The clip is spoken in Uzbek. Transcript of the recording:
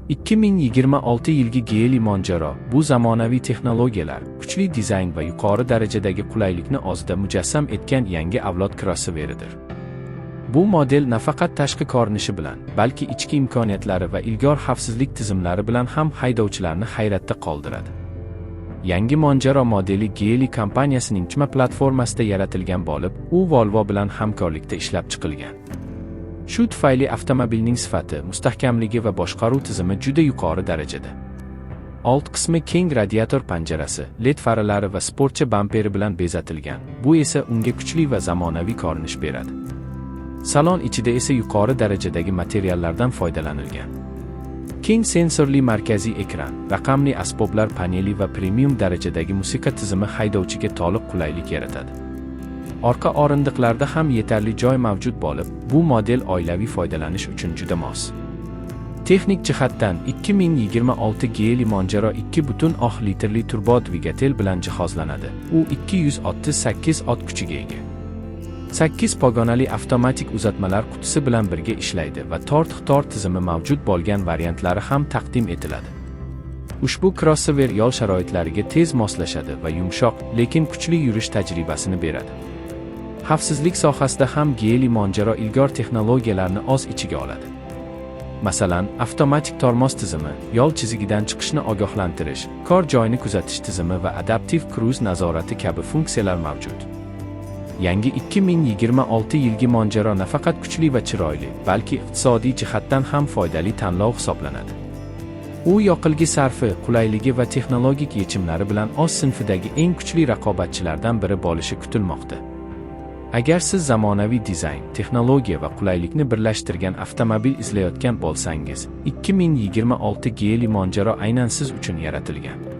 2026 yilgi Geely Monjaro bu zamonaviy texnologiyalar, kuchli dizayn va yuqori darajadagi qulaylikni o'zida mujassam etgan yangi avlod krossoveridir. Bu model nafaqat tashqi ko'rinishi bilan, balki ichki imkoniyatlari va ilg'or xavfsizlik tizimlari bilan ham haydovchilarni hayratda qoldiradi. Yangi Monjaro modeli Geely kompaniyasining Chma platformasida yaratilgan bo'lib, u Volvo bilan hamkorlikda ishlab chiqilgan. Shu tufayli avtomobilning sifati, mustahkamligi va boshqaruv tizimi juda yuqori darajada. Old qismi keng radiator panjarasi, LED faralari va sportcha bamperi bilan bezatilgan. Bu esa unga kuchli va zamonaviy ko'rinish beradi. Salon ichida esa yuqori darajadagi materiallardan foydalanilgan. Keng sensorli markaziy ekran, raqamli asboblar paneli va premium darajadagi musiqa tizimi haydovchiga to'liq qulaylik yaratadi. Orqa o'rindiqlarda ham yetarli joy mavjud bo'lib, bu model oilaviy foydalanish uchun juda mos. Texnik jihatdan 2026 Geely Monjaro 2.6 litrli turbo dvigatel bilan jihozlanadi. U 238 ot kuchiga ega. 8 pog'onali avtomatik uzatmalar qutisi bilan birga ishlaydi va tortiq-tor tizimi mavjud bo'lgan variantlari ham taqdim etiladi. Ushbu crossover yo'l sharoitlariga tez moslashadi va yumshoq, lekin kuchli yurish tajribasini beradi. Xavfsizlik sohasida ham Geely Monjaro ilg'or texnologiyalarni o'z ichiga oladi. Masalan, avtomatik tormoz tizimi, yo'l chizigidan chiqishni ogohlantirish, kor joyini kuzatish tizimi va adaptiv cruise nazorati kabi funksiyalar mavjud. Yangi 2026 yilgi Monjaro nafaqat kuchli va chiroyli, balki iqtisodiy jihatdan ham foydali tanlov hisoblanadi. U yoqilg'i sarfi, qulayligi va texnologik yechimlari bilan o'z sinfidagi eng kuchli raqobatchilardan biri bo'lishi kutilmoqda. Agar siz zamonaviy dizayn, texnologiya va qulaylikni birlashtirgan avtomobil izlayotgan bo'lsangiz, 2026 Geely Monjaro aynan siz uchun yaratilgan.